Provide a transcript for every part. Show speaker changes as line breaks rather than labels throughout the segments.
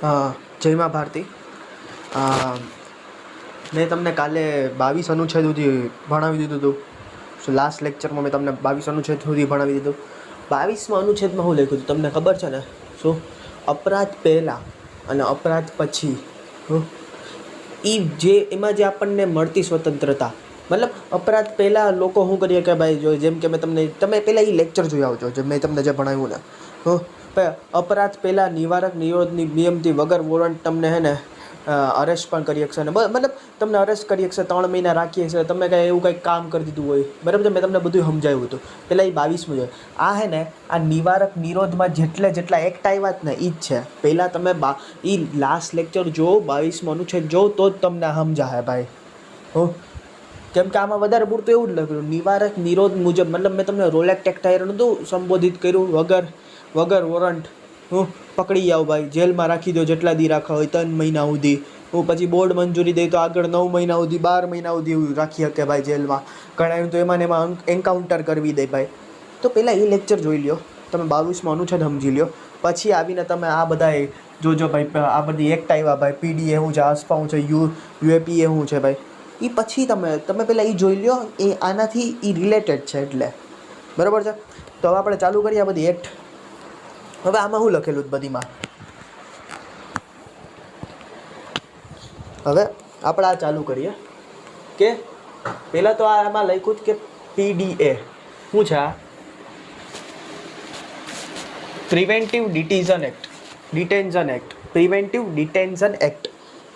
જય મા ભારતી. મેં તમને કાલે 22 અનુચ્છેદ સુધી ભણાવી દીધું હતું. લાસ્ટ લેક્ચરમાં મેં તમને 22 અનુચ્છેદ સુધી ભણાવી દીધું. 22મા અનુચ્છેદમાં શું લખ્યું હતું તમને ખબર છે ને? શું અપરાધ પહેલાં અને અપરાધ પછી એ જે એમાં જે આપણને મળતી સ્વતંત્રતા, મતલબ અપરાધ પહેલાં લોકો શું કરીએ કે ભાઈ જો જેમ કે તમે પહેલાં એ લેક્ચર જોઈ આવજો જે મેં તમને જે ભણાવ્યું ને. અપરાધ પહેલાં નિવારક નિરોધની નિયમથી વગર વોરંટ તમને હે ને અરેસ્ટ પણ કરી શકશે ને, મતલબ તમને અરેસ્ટ કરી શકશે, 3 મહિના રાખી શકશે, તમે કાંઈ એવું કંઈક કામ કરી દીધું હોય, બરાબર છે? મેં તમને બધું સમજાવ્યું હતું. પહેલાં એ 22મું છે. આ હે ને આ નિવારક નિરોધમાં જેટલા એક્ટ આવ્યા જ ને એ જ છે. પહેલાં તમે એ લાસ્ટ લેક્ચર જો 22મું અનુચ્છેદ જો તો જ તમને સમજાય ભાઈ. કેમ કે આમાં વધારે પૂરતું એવું જ લખ્યું નિવારક નિરોધ મુજબ, મતલબ મેં તમને રોલ એક્ટ એક્ટ નહોતું સંબોધિત કર્યું, વગર વોરંટ પકડી જાઓ ભાઈ, જેલમાં રાખી દો જેટલા દી રાખવા હોય 3 મહિના સુધી. પછી બોર્ડ મંજૂરી દે તો આગળ 9 મહિના સુધી 12 મહિના સુધી રાખી શકે ભાઈ જેલમાં. ઘણા તો એમાં એન્કાઉન્ટર કરવી દે ભાઈ. તો પહેલાં એ લેક્ચર જોઈ લ્યો, તમે 22મો અનુચ્છેદ સમજી લ્યો, પછી આવીને તમે આ બધા જોજો ભાઈ. આ બધી એક્ટ આવ્યા ભાઈ, પીડીએ શું છે, આસપા શું છે, યુએપીએ શું છે ભાઈ, એ પછી તમે પહેલાં એ જોઈ લ્યો. એ આનાથી એ રિલેટેડ છે એટલે, બરાબર છે? તો હવે આપણે ચાલુ કરીએ આ બધી એક્ટ. હવે આમાં શું લખેલું બધીમાં? હવે આપણે આ ચાલુ કરીએ કે પહેલાં તો આમાં લખ્યું કે પીડીએ શું છે? આ preventive detention act, preventive detention act,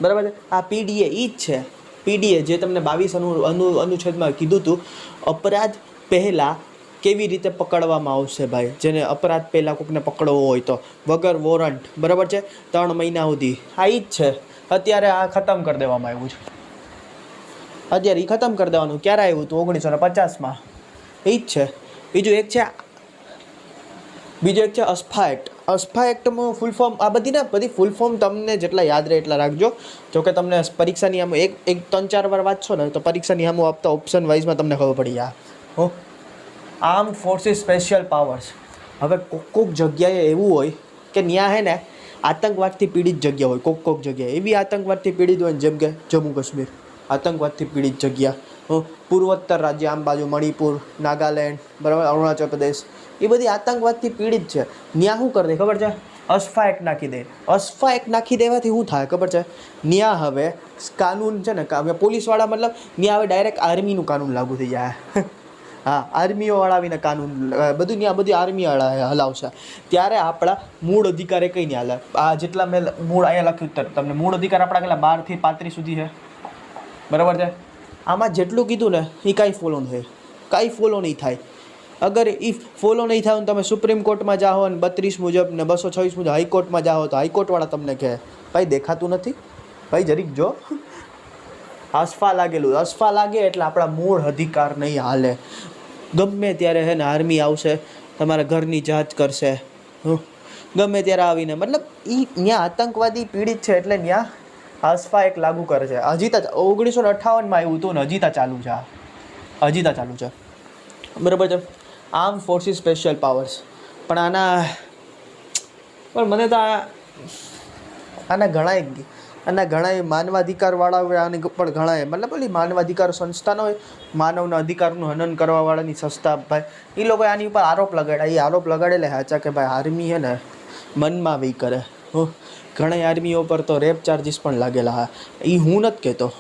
બરાબર છે? આ પીડીએ એ જ છે. પીડીએ જે તમને 22 અનુચ્છેદમાં કીધું હતું, અપરાધ પહેલાં કેવી રીતે પકડવામાં આવશે ભાઈ, જેને અપરાધ પહેલાં કોઈકને પકડવો હોય તો વગર વોરંટ, બરાબર છે? 3 મહિના સુધી. આ એ જ છે. અત્યારે આ ખતમ કરી દેવામાં આવ્યું છે. અત્યારે એ ખતમ કરી દેવાનું. ક્યારે આવ્યું હતું? 1950માં. એ જ છે. બીજું એક છે અસ્ફા એક્ટ. અસ્ફા એક્ટમાં ફૂલ ફોર્મ, આ બધી ફૂલ ફોર્મ તમને જેટલા યાદ રહે એટલા રાખજો. જોકે તમને પરીક્ષાની આમ એક 3-4 વાર વાંચશો ને તો પરીક્ષાની આમ આપતા ઓપ્શન વાઇઝમાં તમને ખબર પડી જાય. Arm forces special powers. હવે કોક જગ્યાએ એવું હોય કે ત્યાં હે ને આતંકવાદથી પીડિત જગ્યા હોય, કોક જગ્યાએ એવી આતંકવાદથી પીડિત હોય જેમ કે જમ્મુ કાશ્મીર આતંકવાદથી પીડિત જગ્યા, પૂર્વોત્તર રાજ્ય આમ બાજુ મણિપુર, નાગાલેન્ડ, બરાબર, અરુણાચલ પ્રદેશ, એ બધી આતંકવાદથી પીડિત છે. ત્યાં શું કરી દે ખબર છે? અસ્ફા એક્ટ નાખી દે. અસ્ફા એક્ટ નાખી દેવાથી શું થાય ખબર છે? ત્યાં હવે કાનૂન છે ને, પોલીસવાળા મતલબ ત્યાં હવે ડાયરેક્ટ આર્મીનું કાનૂન લાગુ થઈ જાય. હા, આર્મીઓવાળા આવીને કાનૂન બધું ત્યાં બધી આર્મીવાળા હલાવશે. ત્યારે આપણા મૂળ અધિકારે કંઈ નહીં હાલે. આ જેટલા મેં મૂળ અહીંયા લખ્યું તમને મૂળ અધિકાર આપણા કેટલા 12 થી 35 સુધી છે, બરાબર છે? આમાં જેટલું કીધું ને એ કાંઈ ફોલો નહીં થાય, કાંઈ ફોલો નહીં થાય. અગર એ ફોલો નહીં થાય ને તમે સુપ્રીમ કોર્ટમાં જાઓ ને 32 મુજબ ને 226 મુજબ હાઈકોર્ટમાં જાઓ તો હાઈકોર્ટવાળા તમને કહે ભાઈ દેખાતું નથી, ભાઈ જરીક જો અસ્ફા લાગેલું. અસ્ફા લાગે એટલે આપણા મૂળ અધિકાર નહીં હાલે. ગમે ત્યારે હે ને આર્મી આવશે, તમારા ઘરની જાંચ કરશે, ગમે ત્યારે આવીને, મતલબ એ ત્યાં આતંકવાદી પીડિત છે એટલે ત્યાં અસ્ફા એક લાગુ કરે છે. હજી તો 1958માં આવ્યું હતું ને હજી તો ચાલુ છે, બરાબર છે? Arm forces special powers. પણ મને તો આના ઘણા માનવાધિકારવાળા હોય, આની પણ ઘણા મતલબ ઓલી માનવાધિકાર સંસ્થાનો હોય, માનવના અધિકારનું હનન કરવાવાળાની સંસ્થા ભાઈ, એ લોકોએ આની ઉપર આરોપ લગાડ્યા. એ આરોપ લગાડેલા સાચા કે ભાઈ આર્મી છે ને મનમાં વી કરે. ઘણા આર્મીઓ પર તો રેપ ચાર્જીસ પણ લાગેલા. હા, એ હું નથી કહેતો,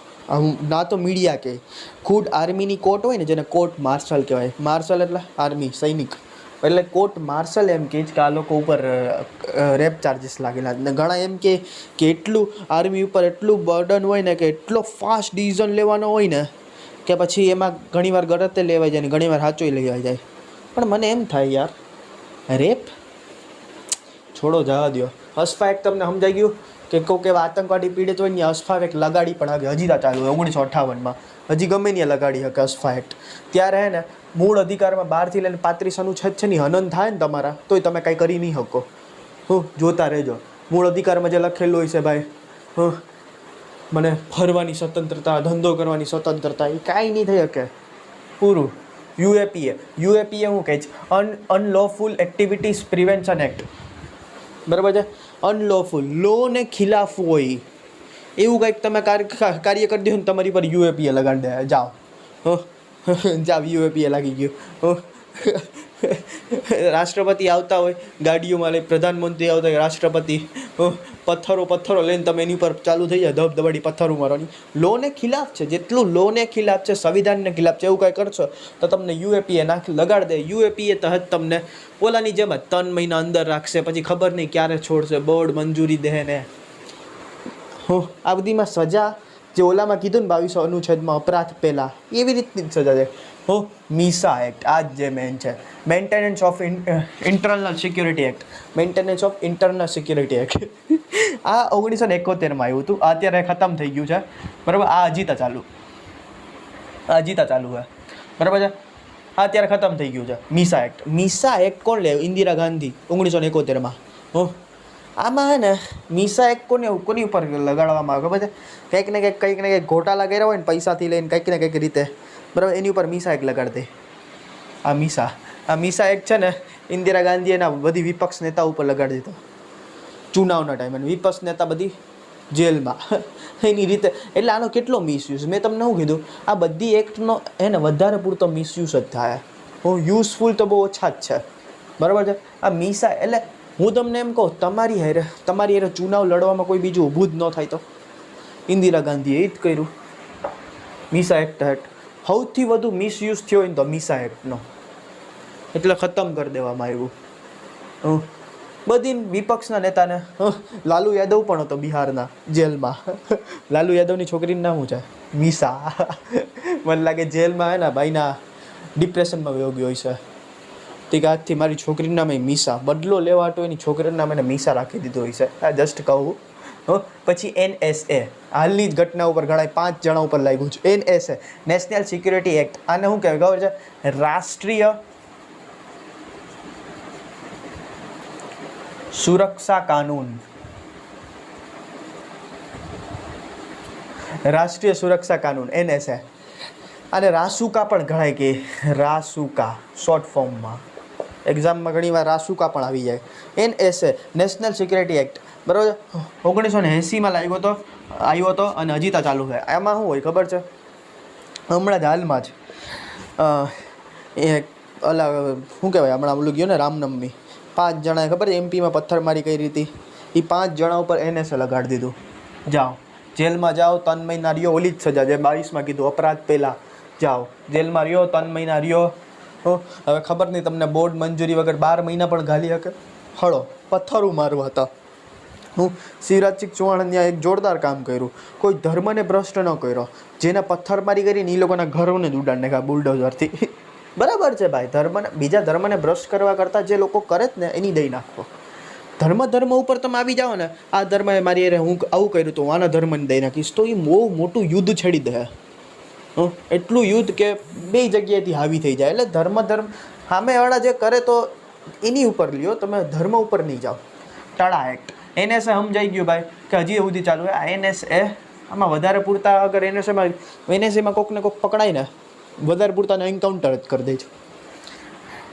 ના તો મીડિયા કહે. ખુદ આર્મીની કોર્ટ હોય ને, જેને કોર્ટ માર્શલ કહેવાય. માર્શલ એટલે આર્મી સૈનિક, એટલે કોર્ટ માર્શલ એમ કહે કે આ લોકો ઉપર રેપ ચાર્જીસ લાગેલા. ને ઘણા એમ કે એટલું આર્મી ઉપર એટલું બર્ડન હોય ને કે એટલો ફાસ્ટ ડિસિઝન લેવાનો હોય ને કે પછી એમાં ઘણીવાર ગલત લેવાઈ જાય ને ઘણીવાર સાચું લેવાઈ જાય. પણ મને એમ થાય યાર, રેપ છોડો, જવા દો. અસ્ફા એક્ટ તમને સમજાઈ ગયું કે કોઈક એવા આતંકવાદી પીડિત હોય ને અસ્ફા એક્ટ લગાડી પણ આવે. હજી તો ચાલુ 1958માં હજી ગમે ત્યાં લગાડી શકે અસ્ફા એક્ટ. ત્યારે હે ને મૂળ અધિકારમાં 12 થી લઈને 35 અનુચ્છેદ છે ને હનન થાય ને તમારા, તોય તમે કાંઈ કરી નહીં શકો. જોતા રહેજો. મૂળ અધિકારમાં જે લખેલું હોય છે ભાઈ, મને ફરવાની સ્વતંત્રતા, ધંધો કરવાની સ્વતંત્રતા, એ કાંઈ નહીં થઈ શકે. પૂરું. યુએપીએ શું કહે છે? અનલોફુલ એક્ટિવિટીઝ પ્રિવેન્શન એક્ટ, બરાબર છે? અનલોફુલ, લો ને ખિલાફ હોય એવું કંઈક તમે કાર્ય કરી દો ને તમારી પર યુએપીએ લગાડી દે. જાઓ જાઓ, યુએપીએ લાગી ગયું. રાષ્ટ્રપતિ આવતા હોય ગાડીઓમાં લઈ, પ્રધાનમંત્રી આવતા હોય, રાષ્ટ્રપતિ પથ્થરો લઈને તમે એની પર ચાલુ થઈ જાય ધબધબાડી પથ્થરો મારવાની. લોને ખિલાફ છે, જેટલું લોને ખિલાફ છે, સંવિધાનને ખિલાફ છે એવું કાંઈ કરશો તો તમને યુએપીએ લગાડી દે. યુએપીએ તહત તમને ઓલાની જેમ જ 3 મહિના અંદર રાખશે, પછી ખબર નહીં ક્યારે છોડશે, બોર્ડ મંજૂરી દે ને. આ બધીમાં સજા જે ઓલામાં કીધું ને 2200 અનુચ્છેદમાં અપરાધ પહેલાં એવી રીતની જ સજા છે. મીસા એક્ટ આ જ જે મેન છે, maintenance of internal security act, maintenance of internal security act. આ 1971માં આવ્યું હતું, અત્યારે ખતમ થઈ ગયું છે બરાબર. આ હજીતા ચાલુ છે બરાબર છે, અત્યારે ખતમ થઈ ગયું છે મીસા એક્ટ. મીસા એક્ટ કોણ લે? ઇન્દિરા ગાંધી 1971માં. આમાં હે ને મીસા એક્ટ કોની ઉપર લગાડવામાં આવે ખબર છે? કંઈક ને કંઈક ઘોટાલા કર્યા હોય ને પૈસાથી લઈને કંઈક ને કંઈક રીતે બરાબર, એની ઉપર મીસા એક્ટ લગાડી દે. આ મીસા એક્ટ છે ને ઇન્દિરા ગાંધીએ એના બધી વિપક્ષ નેતા ઉપર લગાડી દીધો ચુનાવના ટાઈમે. વિપક્ષ નેતા બધી જેલમાં એની રીતે. એટલે આનો કેટલો મિસયુઝ, મેં તમને શું કીધું, આ બધી એક્ટનો એને વધારે પૂરતો મિસયુઝ જ થાય. યુઝફુલ તો બહુ ઓછા જ છે બરાબર છે. આ મીસા એટલે હું તમને એમ કહું, તમારી હારે ચુનાવ લડવામાં કોઈ બીજું ઊભું જ ન થાય તો ઇન્દિરા ગાંધીએ એ જ કર્યું મીસા એક્ટ હેઠ. સૌથી વધુ મિસયુઝ થયો હોય ને તો મીસા એક્ટનો, એટલે ખતમ કરી દેવામાં આવ્યું. બધી વિપક્ષના નેતાને લાલુ યાદવ પણ હતો બિહારના જેલમાં. લાલુ યાદવની છોકરીનું નામ શું છે? મીસા. મને લાગે જેલમાં હે ને ભાઈના ડિપ્રેશનમાં વયો ગયો છે. તે આજથી મારી છોકરીનું નામ એ મીસા, બદલો લેવા હતો એની છોકરીનું નામ એને મીસા રાખી દીધું હોય છે. આ જસ્ટ કહું. પછી NSA, હાલની જ ઘટના ઉપર ઘણા 5 જણા ઉપર લાગ્યું છે. NSA, national security act. આને શું કહેવાય ખબર છે? રાષ્ટ્રીય સુરક્ષા કાનૂન. રાષ્ટ્રીય સુરક્ષા કાનૂન NSA. અને રાસુકા પણ ગણાય કે રાસુકા શોર્ટ ફોર્મમાં. એક્ઝામમાં ઘણી વાર રાસુકા પણ આવી જાય. NSA, નેશનલ સિક્યુરિટી એક્ટ બરાબર. 1980માં આવ્યો હતો અને હજીતા ચાલુ છે. એમાં શું હોય ખબર છે? હમણાં જ હાલમાં જ શું કહેવાય, હમણાં ઓલું ગયો ને રામનવમી, 5 જણાએ ખબર છે MP માં પથ્થરમારી કરી હતી, એ 5 જણા ઉપર NSA લગાડી દીધું. જાઓ જેલમાં જાઓ, 3 મહિના રહ્યો. ઓલી જ સજા જે 22માં કીધું, અપરાધ પહેલાં જાઓ જેલમાં રહ્યો, 3 મહિના રહ્યો. હવે ખબર નહીં તમને બોર્ડ મંજૂરી વગર 12 મહિના પણ ઘાલી શકે. હળો પથ્થરું મારવા હતા. શિવરાજસિંહ ચૌહાણ ત્યાં એક જોરદાર કામ કર્યું. કોઈ ધર્મને ભ્રષ્ટ ન કર્યો. જેને પથ્થરમારી કરીને એ લોકોના ઘરોને જ ઉડાડી નાખ્યા બુલડોઝરથી. બરાબર છે ભાઈ, બીજા ધર્મને ભ્રષ્ટ કરવા કરતાં જે લોકો કરે જ ને એની દઈ નાખો. ધર્મ ઉપર તમે આવી જાઓ ને, આ ધર્મએ મારી અરે હું આવું કર્યું તો આના ધર્મને દઈ નાખીશ, તો એ બહુ મોટું યુદ્ધ છેડી દે. એટલું યુદ્ધ કે 2 જગ્યાએથી હાવી થઈ જાય. એટલે ધર્મ સામેવાળા જે કરે તો એની ઉપર લ્યો, તમે ધર્મ ઉપર નહીં જાઓ. ટાળા એક્ટ. NSA સમજાઈ ગયું ભાઈ કે હજી સુધી ચાલુ હોય. આ NSA આમાં વધારે પૂરતા અગર NSAમાં કોકને કોક પકડાય ને વધારે પૂરતાને એન્કાઉન્ટર જ કરી દે છે.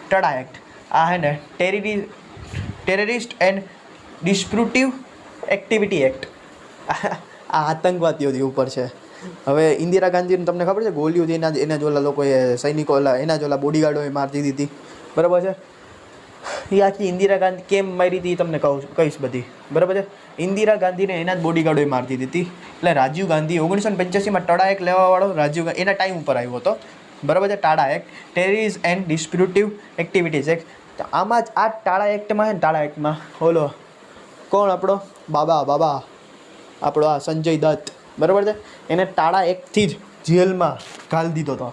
ટાળા એક્ટ આ હે ને ટેરરિસ્ટ એન્ડ ડિસ્પ્યુટિવ એક્ટિવિટી એક્ટ. આ આતંકવાદીઓથી ઉપર છે. હવે ઇન્દિરા ગાંધીને તમને ખબર છે ગોળીઓથી એના જ ઓલા લોકોએ સૈનિકો એના જ ઓલા બોડીગાર્ડોએ મારી દીધી બરાબર છે. એ આખી ઇન્દિરા ગાંધી કેમ મારી હતી તમને કહીશ બધી બરાબર છે. ઇન્દિરા ગાંધીને એના જ બોડીગાર્ડોએ મારી દીધી. એટલે રાજીવ ગાંધી 1985માં ટાળા એક્ટ લેવાવાળો રાજીવ ગાંધી એના ટાઈમ ઉપર આવ્યો હતો બરાબર છે. TADA act terrorist and disruptive activities act. તો આમાં જ આ ટાળા એક્ટમાં છે ને, ટાળા એક્ટમાં ઓલો કોણ આપણો બાબા આપણો આ સંજય દત્ત બરાબર છે, એને ટાળા એક્ટથી જ જેલમાં ઘાલી દીધો હતો.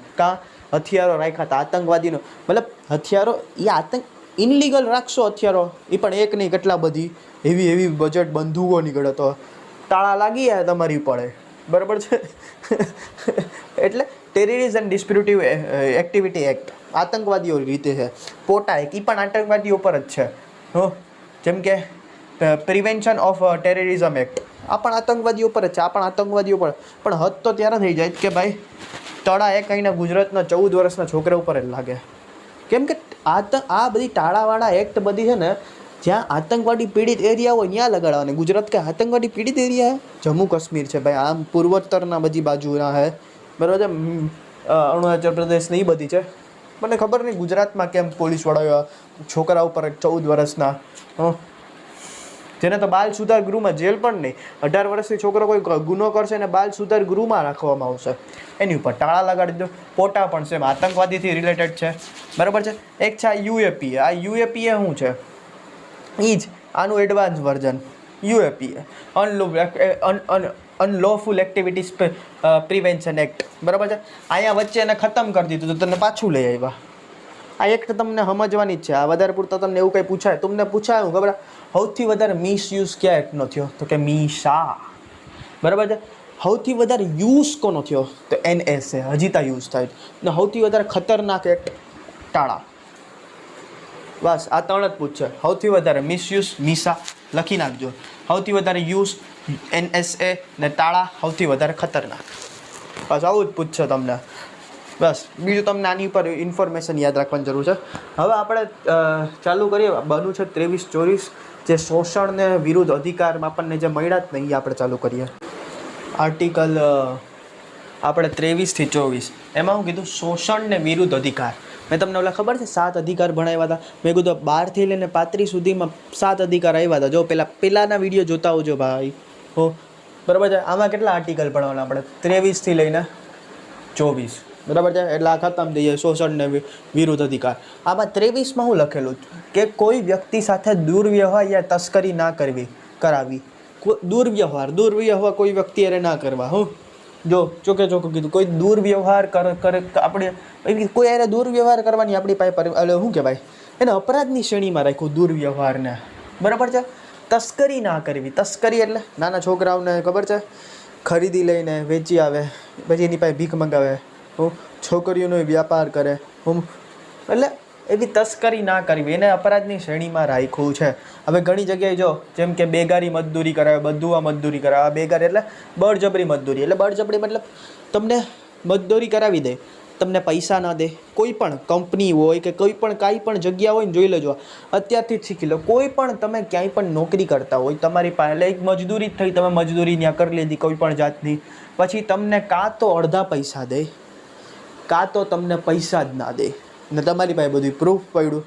હથિયારો રાખ્યા હતા આતંકવાદીનો, મતલબ હથિયારો એ ઇનલીગલ રાખશો હથિયારો, એ પણ એક નહીં કેટલા બધી એવી બજેટ બંદૂકો નીકળે તો તાળા લાગી જાય તમારી પડે બરાબર છે. એટલે ટેરરિઝમ એન્ડ ડિસ્પ્યુટિવ એક્ટિવિટી એક્ટ આતંકવાદીઓ રીતે છે. પોટા એક્ટ એ પણ આતંકવાદીઓ પર જ છે. જેમ કે પ્રિવેન્શન ઓફ ટેરરિઝમ એક્ટ આ પણ આતંકવાદીઓ પર જ છે. આ પણ આતંકવાદીઓ પર, પણ હદ તો ત્યારે થઈ જાય કે ભાઈ ટાળા એક અહીંના ગુજરાતના 14 વર્ષના છોકરા ઉપર જ લાગે. કેમ કે આ બધી ટાળાવાળા એક્ટ બધી છે ને જ્યાં આતંકવાદી પીડિત એરિયા હોય ત્યાં લગાડવાની. ગુજરાત કે આતંકવાદી પીડિત એરિયા હે? જમ્મુ કાશ્મીર છે ભાઈ, આમ પૂર્વોત્તરના બધી બાજુના હે, બરાબર છે. અરુણાચલ પ્રદેશ ને એ બધી છે. મને ખબર નહીં ગુજરાતમાં કેમ પોલીસ વડાવ્યા છોકરા ઉપર 14 વર્ષના, જેને તો બાલ સુધાર ગૃહમાં, જેલ પણ નહીં, 18 વર્ષથી છોકરો કોઈ ગુનો કરશે ને બાલ સુધાર ગૃહમાં રાખવામાં આવશે, એની ઉપર તાળા લગાડી દો. પોટા પણ છે, આતંકવાદીથી રિલેટેડ છે, બરાબર છે. એક છે આ યુએપીએ. આ યુએપીએ શું છે? એ જ આનું advance version UAPA, unlawful activities prevention act, બરાબર છે. અહીંયા વચ્ચે એને ખતમ કરી દીધું તો તને પાછું લઈ આવ્યા. આ એક્ટ તમને સમજવાની જ છે. આ વધારે પૂરતા તમને એવું કંઈ પૂછાય, તમને પૂછાય હું ખબર, સૌથી વધારે મિસયુઝ કયા એક્ટનો થયો? તો કે મીસા, બરાબર છે. સૌથી વધારે યુઝ કોનો થયો? તો NSA, હજી ત્યાં યુઝ થાય. ને સૌથી વધારે ખતરનાક એક્ટ ટાળા. બસ આ 3 જ પૂછશે. સૌથી વધારે મિસયુઝ મીસા લખી નાખજો. સૌથી વધારે યુઝ NSA ને ટાળા, સૌથી વધારે ખતરનાક. બસ આવું જ પૂછશે તમને. બસ બીજું તમને આની ઉપર ઇન્ફોર્મેશન યાદ રાખવાની જરૂર છે. હવે આપણે ચાલુ કરીએ. બનવું છે 23-24, જે શોષણને વિરુદ્ધ અધિકારમાં આપણને જે મળ્યા જ નહીં, એ આપણે ચાલુ કરીએ. આર્ટિકલ આપણે 23 થી 24, એમાં હું કીધું શોષણને વિરુદ્ધ અધિકાર. મેં તમને ઓલા ખબર છે 7 અધિકાર ભણાવ્યા હતા. મેં કીધું 12 થી લઈને 35 સુધીમાં 7 અધિકાર આવ્યા હતા. જો પહેલાંના વિડીયો જોતા આવજો ભાઈ, હો, બરાબર છે. આમાં કેટલા આર્ટિકલ ભણવાના આપણે? 23 થી લઈને 24, બરાબર છે. એટલે આ ખતમ થઈ જાય શોષણને વિરુદ્ધ અધિકાર. આમાં 23માં શું લખેલું કે કોઈ વ્યક્તિ સાથે દુર્વ્યવહાર યા તસ્કરી ના કરાવી. દુર્વ્યવહાર કોઈ વ્યક્તિ અરે ના કરવા. હું જો ચોકે ચોખ્ખું કીધું, કોઈ દુર્વ્યવહાર કરે આપણે કોઈ અરે દુર્વ્યવહાર કરવાની આપણી પાસે શું કહેવાય, એને અપરાધની શ્રેણીમાં રાખ્યું દુર્વ્યવહારને, બરાબર છે. તસ્કરી ના કરવી. તસ્કરી એટલે નાના છોકરાઓને ખબર છે, ખરીદી લઈને વેચી આવે, પછી એની પાસે ભીખ મંગાવે, છોકરીઓનો વ્યાપાર કરે, એટલે એવી તસ્કરી ના કરવી, એને અપરાધની શ્રેણીમાં રાખ્યું છે. હવે ઘણી જગ્યાએ જો, જેમ કે બેગારી મજદૂરી કરાવે, બધું મજદૂરી કરાવે. બેગારી એટલે બળજબરી મજદૂરી. એટલે બળજબરી મતલબ તમને મજદૂરી કરાવી દે, તમને પૈસા ના દે. કોઈ પણ કંપની હોય કે કોઈ પણ કાંઈ પણ જગ્યા હોય ને, જોઈ લેજો, અત્યારથી જ શીખી લો. કોઈ પણ તમે ક્યાંય પણ નોકરી કરતા હોય, તમારી પાસે એક મજદૂરી જ થઈ, તમે મજદૂરી ત્યાં કરી લીધી કોઈ પણ જાતની, પછી તમને કાં તો અડધા પૈસા દે, કાં તો તમને પૈસા જ ના દે, ને તમારી પાસે બધું પ્રૂફ પડ્યું,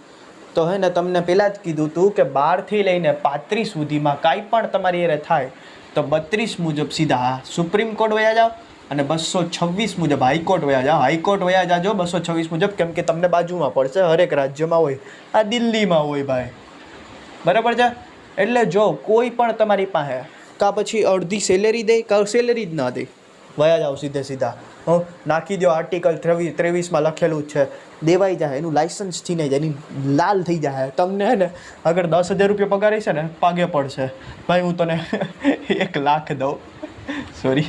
તો હે ને તમને પહેલાં જ કીધું હતું કે 12 થી લઈને 35 સુધીમાં કાંઈ પણ તમારી એરે થાય તો 32 મુજબ સીધા સુપ્રીમ કોર્ટ વયા જાઓ, અને 226 મુજબ હાઈકોર્ટ વયા જાઓ. હાઈકોર્ટ વયા જાજો 226 મુજબ, કેમ કે તમને બાજુમાં પડશે, હરેક રાજ્યમાં હોય. આ દિલ્હીમાં હોય ભાઈ, બરાબર છે. એટલે જો કોઈ પણ તમારી પાસે કાં પછી અડધી સેલેરી દે, કાં સેલેરી જ ના દે, વયા જાઓ સીધા. નાખી દો આર્ટિકલ 23માં લખેલું જ છે, દેવાઈ જાય, એનું લાઇસન્સ છીનાઈ જાય, એની લાલ થઈ જાય. તમને હે ને અગર 10,000 રૂપિયા પગાર છે ને, પાગે પડશે ભાઈ, હું તને 1 લાખ દઉં, સોરી,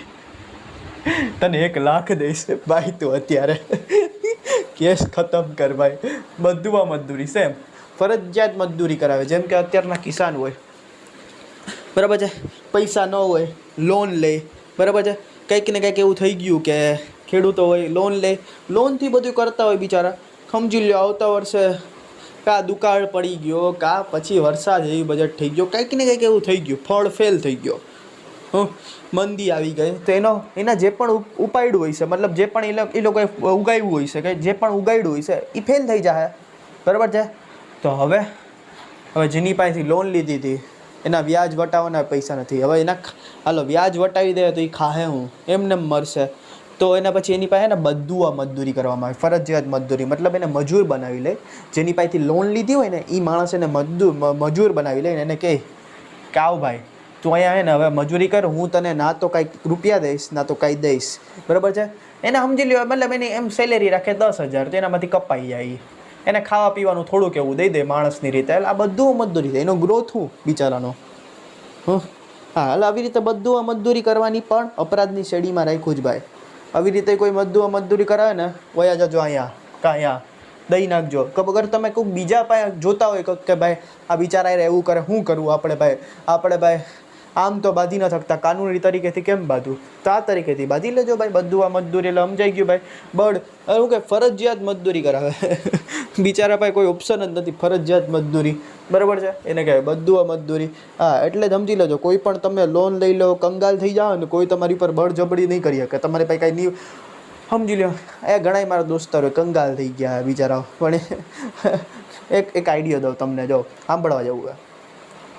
તને 1 લાખ દઈશ ભાઈ, તું અત્યારે કેસ ખતમ કર ભાઈ. બધું મજદૂરી સેમ, ફરજિયાત મજદૂરી કરાવે. જેમ કે અત્યારના કિસાન હોય, બરાબર છે, પૈસા ન હોય, લોન લે, બરાબર છે. કંઈક ને કંઈક એવું થઈ ગયું કે ખેડૂતો હોય, લોન લે, લોનથી બધું કરતા હોય બિચારા. સમજી લો આવતા વર્ષે કાં દુકાળ પડી ગયો, કાં પછી વરસાદ એવી બજેટ થઈ ગયો, કંઈક ને કંઈક એવું થઈ ગયું, ફળ ફેલ થઈ ગયો, મંદી આવી ગઈ, તો એના જે પણ ઉપાડ્યું હોય છે, મતલબ જે પણ એ લોકોએ ઉગાડ્યું હોય છે, કે જે પણ ઉગાડ્યું હોય છે એ ફેલ થઈ જાય, બરાબર છે. તો હવે જેની પાસેથી લોન લીધી હતી એના વ્યાજ વટાવવાના પૈસા નથી. હવે એના હાલો વ્યાજ વટાવી દે તો એ ખાહે હું, એમને મરશે. તો એના પછી એની પાસે ને બધું મજદૂરી કરવામાં આવે, ફરજિયાત મજદૂરી, મતલબ એને મજૂર બનાવી લે. જેની પાસેથી લોન લીધી હોય ને એ માણસ એને મજૂર બનાવી લે, એને કહે કે આવ ભાઈ તું અહીંયા હે ને હવે મજૂરી કર, હું તને ના તો કાંઈક રૂપિયા દઈશ, ના તો કાંઈ દઈશ, બરાબર છે. એને સમજી લ્યો, મતલબ એની એમ સેલેરી રાખે 10,000, તો એનામાંથી કપાઈ જાય, એને ખાવા પીવાનું થોડુંક એવું દઈ દે માણસની રીતે. એટલે આ બધું મજદૂરી છે, એનો ગ્રોથ હું બિચારાનો. હા, એટલે આવી રીતે બધું મજદૂરી કરવાની પણ અપરાધની શ્રેણીમાં રાખ્યું જ ભાઈ. આવી રીતે કોઈ મજદૂરી કરાવે ને, વયા જજો અહીંયા અહીંયા દઈ નાખજો. અગર તમે કોઈ બીજા પાસે જોતા હોય કે ભાઈ આ બિચારા એવું કરે, શું કરવું આપણે ભાઈ આમ તો બાંધી ન શકતા, કાનૂની તરીકેથી કેમ બાંધવું? તો આ તરીકેથી બાંધી લેજો ભાઈ. બધું આ મજદૂરી એટલે સમજાઈ ગયું ભાઈ. બળ એવું કે ફરજિયાત મજદૂરી કરાવે બિચારા ભાઈ, કોઈ ઓપ્શન જ નથી, ફરજિયાત મજદૂરી. બરાબર છે, એને કહેવાય બધું આ મજદૂરી. હા, એટલે સમજી લેજો, કોઈ પણ તમે લોન લઈ લો, કંગાલ થઈ જાઓ ને કોઈ તમારી પર બળજબરી નહીં કરી શકે. તમારી પાસે કાંઈ નહીં, સમજી લો. એ ઘણાય મારા દોસ્તારો કંગાલ થઈ ગયા બિચારાઓ. પણ એક આઈડિયા દઉં તમને, જો સાંભળવા જવું હોય,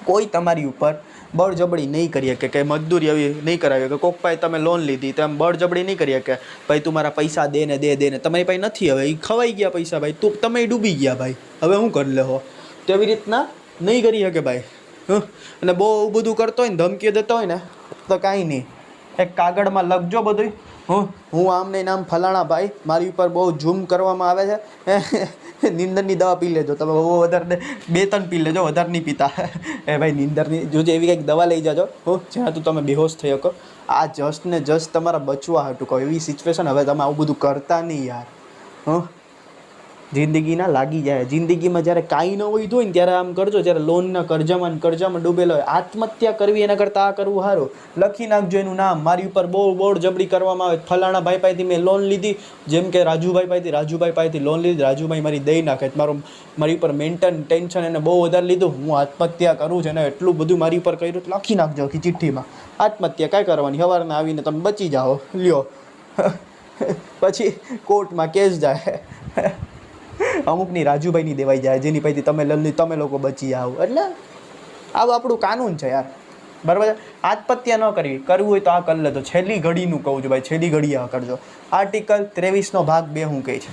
કોઈ તમારી ઉપર બળજબરી નહીં કરી શકે, કે મજદૂરી આવી નહીં કરાવી કે કોક પાસે તમે લોન લીધી તો એમ બળજબરી નહીં કરી શકે, ભાઈ તું મારા પૈસા દે ને તમારી પાસે નથી, હવે એ ખવાઈ ગયા પૈસા ભાઈ, તમે ડૂબી ગયા ભાઈ, હવે શું કરી લેવો? તેવી રીતના નહીં કરી શકે ભાઈ. અને બહુ બધું કરતો હોય ને, ધમકીઓ દેતો હોય ને, તો કાંઈ નહીં, એક કાગળમાં લખજો બધું, હું આમ નહીં આમ ફલાણા ભાઈ, મારી ઉપર બહુ ઝૂમ કરવામાં આવે છે, નીંદરની દવા પી લેજો તમે, બહુ વધારે 2-3 પી લેજો, વધારે નહીં પીતા. એ ભાઈ નીંદરની જોજે એવી કંઈક દવા લઈ જાજો જ્યાં તું તમે બેહોશ થઈ શકો. આ જસ્ટ ને જસ્ટ તમારા બચવા હતું કહો, એવી સિચ્યુએશન. હવે તમે આવું બધું કરતા નહીં યાર. જિંદગીના લાગી જાય. જિંદગીમાં જ્યારે કાંઈ ન હોય ને ત્યારે આમ કરજો, જ્યારે લોનના કરજામાં ડૂબેલો હોય, આત્મહત્યા કરવી એના કરતાં આ કરવું સારું. લખી નાખજો એનું નામ, મારી ઉપર બહુ જબરી કરવામાં આવે, ફલાણા ભાઈ પાસેથી મેં લોન લીધી, જેમ કે રાજુભાઈ પાસેથી લોન લીધી, રાજુભાઈ મારી દઈ નાખે, મારી ઉપર મેન્ટલ ટેન્શન એને બહુ વધારે લીધું, હું આત્મહત્યા કરું છું ને એટલું બધું મારી ઉપર કર્યું, લખી નાખજો કે ચિઠ્ઠીમાં આત્મહત્યા કાંઈ કરવાની, સવારના આવીને તમે બચી જાઓ, લ્યો. પછી કોર્ટમાં કેસ જાય, અમુકની રાજુભાઈની દેવાઈ જાય, જેની પાસેથી તમે લોકો બચી આવો. એટલે આવું આપણું કાનૂન છે યાર. બરાબર છે. આત્મહત્યા ન કરવી, કરવું હોય તો આ કરી લેજો. છેલ્લી ઘડીનું કહું છું ભાઈ, છેલ્લી ઘડી આ કરજો. આર્ટિકલ 23 ભાગ 2 હું કહે છે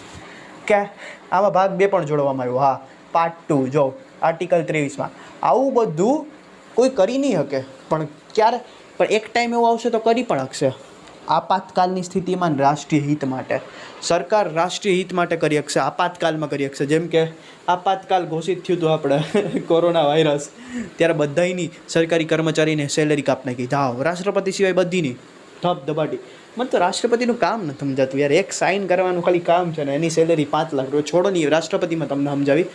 કે આમાં ભાગ 2 પણ જોડવામાં આવ્યો. હા, પાર્ટ 2 જો આર્ટિકલ 23માં આવું બધું કોઈ કરી નહીં શકે, પણ ક્યારે પણ એક ટાઈમ એવો આવશે તો કરી પણ શકશે. આપાતકાલની સ્થિતિમાં રાષ્ટ્રીય હિત માટે સરકાર રાષ્ટ્રીય હિત માટે કરી શકશે, આપાતકાલમાં કરી શકશે. જેમ કે આપાતકાલ ઘોષિત થયું હતું આપણે કોરોના વાયરસ, ત્યારે બધાની સરકારી કર્મચારીને સેલેરી કાપ નાખી, જાઓ. રાષ્ટ્રપતિ સિવાય બધીની ધબધબાટી. મને તો રાષ્ટ્રપતિનું કામ નથી સમજાતું યાર. એક સાઇન કરવાનું ખાલી કામ છે ને એની સેલેરી 5 લાખ રૂપિયા. છોડો નહીં, રાષ્ટ્રપતિમાં તમને સમજાવી.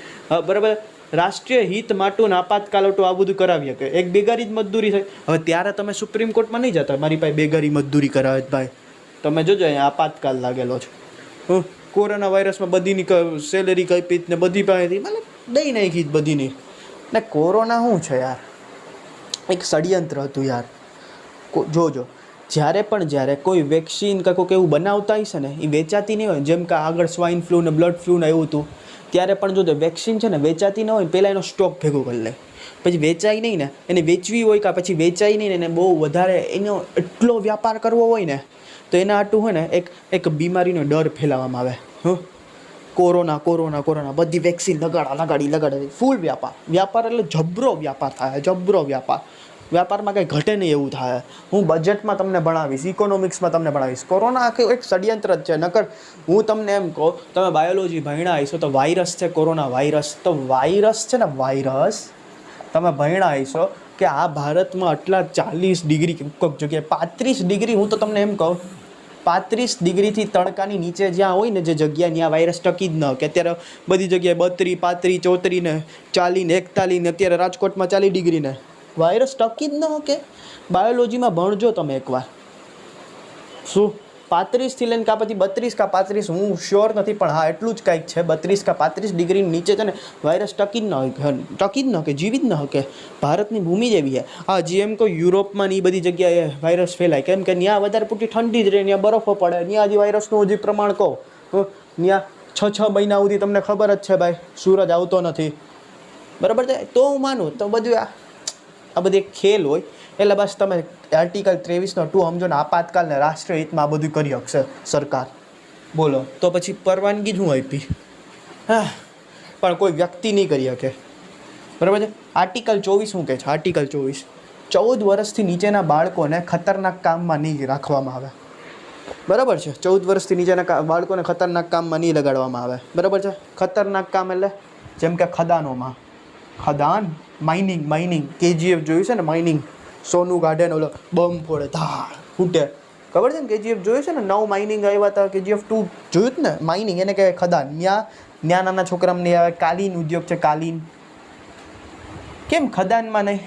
બરાબર. રાષ્ટ્રીય હિત માટું આપાતકાલ હતું આ બધું કરાવી શકે. એક બેગારી જ મજદૂરી થાય. હવે ત્યારે તમે સુપ્રીમ કોર્ટમાં નહીં જતા, મારી પાસે બેગારી મજદૂરી કરાવે ભાઈ, તમે જોજો અહીંયા આપાતકાલ લાગેલો છે. કોરોના વાયરસમાં બધીની સેલેરી કાપી ને બધી પાસેથી મતલબ દઈ નાખી બધીની. ને કોરોના શું છે યાર, એક ષડયંત્ર હતું યાર. જોજો, જ્યારે કોઈ વેક્સિન કે કોઈક એવું બનાવતા હશે ને, એ વેચાતી નહીં હોય. જેમ કે આગળ સ્વાઇન ફ્લૂ ને બ્લડ ફ્લૂ ને એવું હતું, ત્યારે પણ જો વેક્સિન છે ને વેચાતી ન હોય, પહેલાં એનો સ્ટોક ભેગો કરી લે, પછી વેચાય નહીં ને, એને વેચવી હોય કે પછી વેચાય નહીં ને, એને બહુ વધારે એનો એટલો વ્યાપાર કરવો હોય ને, તો એના આટું હોય ને એક બીમારીનો ડર ફેલાવવામાં આવે. કોરોના બધી વેક્સિન લગાડી ફૂલ વ્યાપાર એટલે જબરો વ્યાપાર થાય, જબરો વ્યાપારમાં કંઈ ઘટે નહીં એવું થાય. હું બજેટમાં તમને ભણાવીશ, ઇકોનોમિક્સમાં તમને ભણાવીશ. કોરોના આખું એક ષડયંત્ર જ છે. નકર હું તમને એમ કહું, તમે બાયોલોજી ભણ્યા હશો તો વાયરસ છે કોરોના વાયરસ, તો વાયરસ છે ને વાયરસ, તમે ભણ્યા હશો કે આ ભારતમાં આટલા 40 ડિગ્રી, કોઈક જગ્યાએ 35 ડિગ્રી, હું તો તમને એમ કહું 35 ડિગ્રીથી તડકાની નીચે જ્યાં હોય ને જે જગ્યા, ત્યાં વાયરસ ટકી જ ન કે. અત્યારે બધી જગ્યાએ 32, 35, 34 ને 40 ને 41 ને અત્યારે રાજકોટમાં 40 ડિગ્રી ને વાયરસ ટકી જ ન કે. બાયોલોજીમાં ભણજો તમે એકવાર. શું 35થી લઈને કાં પછી 32 કાં 35, હું શ્યોર નથી, પણ હા એટલું જ કાંઈક છે. 32 કાં 35 ડિગ્રી નીચે છે ને વાયરસ ટકી જ ન કે, જીવી જ ન શકે. ભારતની ભૂમિ જેવી છે. હા, જેમ કોઈ યુરોપમાં ને એ બધી જગ્યાએ વાયરસ ફેલાય, કેમ કે ત્યાં વધારે પૂરતી ઠંડી જ રહે, ત્યાં બરફો પડે, ત્યાં હજી વાયરસનું હજી પ્રમાણ કહો તો ત્યાં 6 મહિના સુધી તમને ખબર જ છે ભાઈ સૂરજ આવતો નથી. બરાબર છે, તો હું માનું તો બધું આ બધી એક ખેલ હોય. એટલે બસ તમે આર્ટિકલ 23(2) સમજો ને, આપાતકાલને રાષ્ટ્રીય હિતમાં આ બધું કરી શકશે સરકાર. બોલો તો પછી પરવાનગી જ હું આપી? હા, પણ કોઈ વ્યક્તિ નહીં કરી શકે. બરાબર છે. આર્ટિકલ 24 શું કહે છે? આર્ટિકલ 24, 14 વર્ષથી નીચેના બાળકોને ખતરનાક કામમાં નહીં રાખવામાં આવે. બરાબર છે. 14 વર્ષથી નીચેના બાળકોને ખતરનાક કામમાં નહીં લગાડવામાં આવે. બરાબર છે. ખતરનાક કામ એટલે જેમ કે ખદાનોમાં, ખદાન, માઇનિંગ, KGF જોયું છે ને, માઇનિંગ, સોનું કાઢે ને ઓલો બમ ફોડે, ધાડ ફૂટે, ખબર છે ને? KGF જોયું છે ને, 9 માઇનિંગ આવ્યા હતા, KGF 2 જોયું જ ને. માઇનિંગ એને કહેવાય ખદાન. ત્યાં નાના છોકરામાં નહીં આવે. કાલીન ઉદ્યોગ છે, કાલીન. કેમ ખદાનમાં નહીં?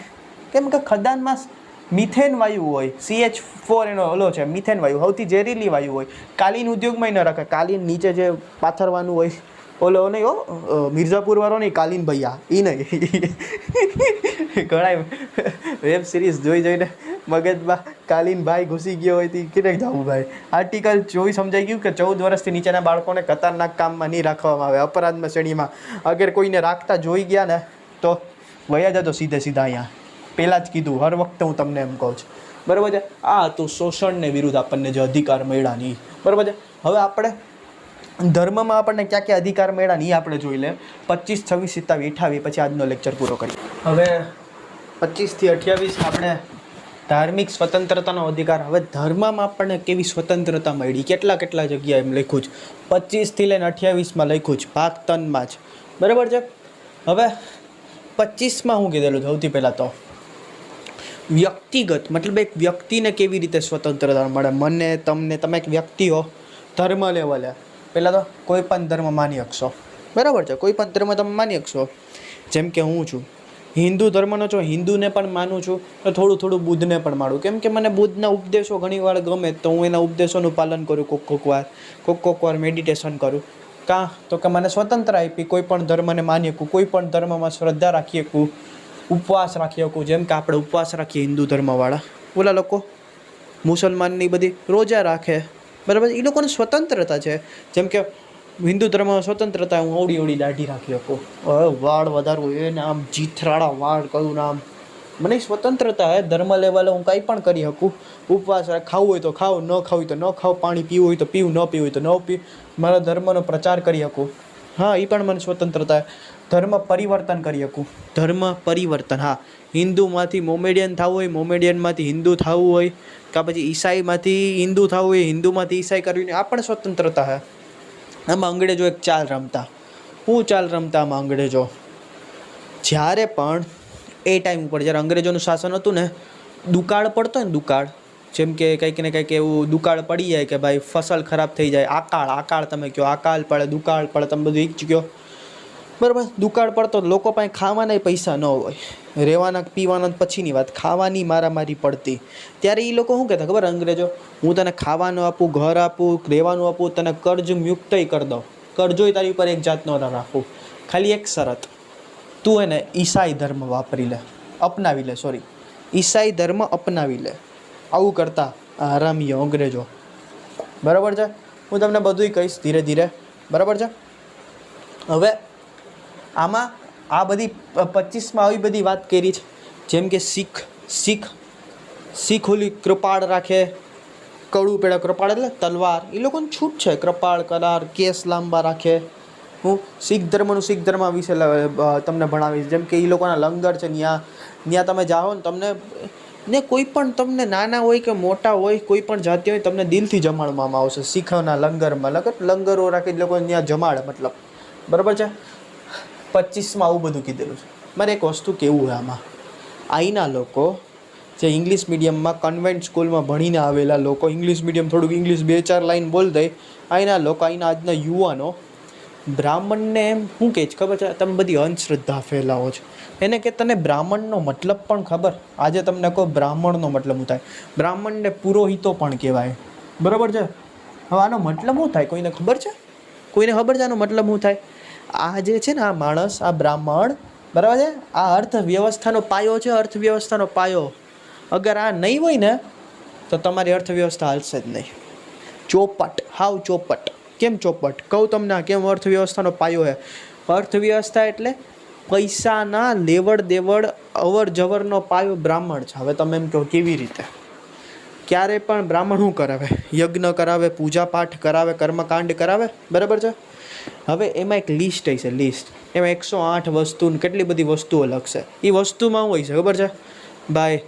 કેમ કે ખદાનમાં મિથેન વાયુ હોય, CH4 એનો ઓલો છે મિથેન વાયુ, સૌથી ઝેરીલી વાયુ હોય. કાલીન ઉદ્યોગમાં ન રાખે. કાલીન નીચે જે પાથરવાનું હોય ઓલો નહીં હો, મિર્ઝાપુર વાળો નહીં, કાલીન ભૈયા એ નહીં. ઘણા વેબ સિરીઝ જોઈને મગજમાં કાલીન ભાઈ ઘૂસી ગયો હોય તો કેટલે જવું ભાઈ. આર્ટિકલ 24 સમજાઈ ગયું કે 14 વર્ષથી નીચેના બાળકોને ખતરનાક કામમાં નહીં રાખવામાં આવે, અપરાધમાં શ્રેણીમાં. અગર કોઈને રાખતા જોઈ ગયા ને તો વયા જતો સીધે સીધા અહીંયા. પહેલાં જ કીધું, હર વખતે હું તમને એમ કહું છું, બરાબર છે. આ હતું શોષણને વિરુદ્ધ આપણને જે અધિકાર મળ્યા નહીં, બરાબર છે. હવે આપણે ધર્મમાં આપણને ક્યાં ક્યાં અધિકાર મળ્યા નહીં આપણે જોઈ લે. 25, 26, 27, 28 પછી આજનો લેક્ચર પૂરો કરીએ. હવે 25 થી 28 આપણે ધાર્મિક સ્વતંત્રતાનો અધિકાર. હવે ધર્મમાં આપણને કેવી સ્વતંત્રતા મળી, કેટલા જગ્યાએ એમ લખ્યું છે. 25 થી લઈને 28માં લખ્યું છે, ભાગ 3માં જ, બરાબર છે. હવે 25માં શું કીધેલું સૌથી પહેલાં તો વ્યક્તિગત, મતલબ એક વ્યક્તિને કેવી રીતે સ્વતંત્રતા મળે. મને, તમને, તમે એક વ્યક્તિ હો ધર્મ લેવલે, પહેલાં તો કોઈ પણ ધર્મ માની શકશો, બરાબર છે. કોઈ પણ ધર્મ તમે માની શકશો. જેમ કે હું છું હિન્દુ ધર્મનો છું, હિન્દુને પણ માનું છું, તો થોડું બુદ્ધને પણ માનું. કેમ કે મને બુદ્ધના ઉપદેશો ઘણીવાર ગમે, તો હું એના ઉપદેશોનું પાલન કરું. કોક વાર મેડિટેશન કરું. કાં તો કે મને સ્વતંત્ર આપી, કોઈ પણ ધર્મને માની શકું, કોઈ પણ ધર્મમાં શ્રદ્ધા રાખી શકું, ઉપવાસ રાખી શકું. જેમ કે આપણે ઉપવાસ રાખીએ હિન્દુ ધર્મવાળા, ઓલા લોકો મુસલમાનની બધી રોજા રાખે, બરાબર. એ લોકોને સ્વતંત્રતા છે. જેમ કે હિન્દુ ધર્મમાં સ્વતંત્રતા, હું અવડી દાઢી રાખી શકું, વાળ વધારવું એને આમ જીથરાળા વાળ કરું ને આમ, મને સ્વતંત્રતા હે. ધર્મ લેવલે હું કંઈ પણ કરી શકું. ઉપવાસ ખાવું હોય તો ખાવું, ન ખાવું હોય તો ન ખાવું, પાણી પીવું હોય તો પીવું, ન પીવું હોય તો ન પીવું, મારા ધર્મનો પ્રચાર કરી શકું. હા, એ પણ મને સ્વતંત્રતા. ધર્મ પરિવર્તન કરી શકું. ધર્મ પરિવર્તન, હા. હિન્દુમાંથી મોમેડિયન થવું હોય, મોમેડિયનમાંથી હિન્દુ થવું હોય, કાં પછી ઈસાઈમાંથી હિન્દુ થવું હોય, હિન્દુમાંથી ઈસાઈ કરવી, આ પણ સ્વતંત્રતા હે. આમાં અંગ્રેજો એક ચાલ રમતા. શું ચાલ રમતા આમાં અંગ્રેજો? જ્યારે પણ એ ટાઈમ ઉપર જ્યારે અંગ્રેજોનું શાસન હતું ને, દુકાળ પડતો ને, દુકાળ, જેમ કે કંઈક ને કંઈક એવું દુકાળ પડી જાય કે ભાઈ ફસલ ખરાબ થઈ જાય, આકાળ તમે કહો, આકાળ પડે, દુકાળ પડે, તમે બધું એક જ કહો, બરાબર. દુકાળ પડતો લોકો પાસે ખાવાના પૈસા ન હોય, રહેવાના પીવાના પછીની વાત, ખાવાની મારામારી પડતી. ત્યારે એ લોકો શું કહેતા ખબર અંગ્રેજો? હું તને ખાવાનું આપું, ઘર આપું, રહેવાનું આપું, તને કર્જ મુક્તય કરી દઉં, કરજોય તારી ઉપર એક જાતનો રાખું, ખાલી એક શરત, તું એને ઈસાઈ ધર્મ વાપરી લે, અપનાવી લે, ઈસાઈ ધર્મ અપનાવી લે. આવું કરતા હરામીઓ અંગ્રેજો, બરાબર છે. હું તમને બધુંય કહીશ ધીરે ધીરે, બરાબર છે. હવે આમાં આ બધી 25માં આવી બધી વાત કરી છે. જેમ કે શીખ ઓલી કૃપાળ રાખે, કડું પેડા, કૃપાળ એટલે તલવાર, એ લોકોને છૂટ છે. કૃપાળ, કરાર, કેસ લાંબા રાખે. હું શીખ ધર્મ વિશે તમને ભણાવીશ. જેમ કે એ લોકોના લંગર છે, ત્યાં તમે જાઓ ને, તમને ને કોઈ પણ તમને નાના હોય કે મોટા હોય, કોઈ પણ જાતિ હોય, તમને દિલથી જમાડવામાં આવશે શીખોના લંગરમાં. લંગરો રાખી લોકો ત્યાં જમાડે, મતલબ, બરાબર છે. 25માં આવું બધું કીધેલું છે. મારે એક વસ્તુ કહેવું છે આમાં, અહીંના લોકો જે ઇંગ્લિશ મીડિયમમાં કન્વેન્ટ સ્કૂલમાં ભણીને આવેલા લોકો, ઇંગ્લિશ મીડિયમ થોડુંક ઇંગ્લિશ 2-4 લાઈન બોલ દે, અહીંના લોકો, અહીંના આજના યુવાનો બ્રાહ્મણને એમ શું કહે છે ખબર છે? તમે બધી અંધશ્રદ્ધા ફેલાવો છો. એને કે તને બ્રાહ્મણનો મતલબ પણ ખબર? આજે તમને કહો બ્રાહ્મણનો મતલબ શું થાય? બ્રાહ્મણને પુરોહિતો પણ કહેવાય, બરાબર છે. હવે આનો મતલબ શું થાય? કોઈને ખબર છે? આનો મતલબ શું થાય? આ જે છે ને, આ માણસ, આ બ્રાહ્મણ, બરાબર છે, આ અર્થવ્યવસ્થાનો પાયો છે. અર્થવ્યવસ્થાનો પાયો અગર આ નહીં હોય ને, તો તમારી અર્થવ્યવસ્થા હાલશે જ નહીં. ચોપટ, હાવ ચોપટ. કેમ ચોપટ કહું તમને? કેમ અર્થવ્યવસ્થાનો પાયો છે? અર્થવ્યવસ્થા એટલે પૈસાના લેવડ દેવડ, અવર જવરનો પાયો બ્રાહ્મણ છે. હવે તમે એમ કહો કેવી રીતે? ક્યારે પણ બ્રાહ્મણ શું કરાવે? યજ્ઞ કરાવે, પૂજા પાઠ કરાવે, કર્મકાંડ કરાવે, બરાબર છે. હવે એમાં એક લિસ્ટ હશે, લિસ્ટ. એમાં 108 વસ્તુ, કેટલી બધી વસ્તુઓ લખશે. એ વસ્તુમાં શું હોય છે ખબર છે ભાઈ?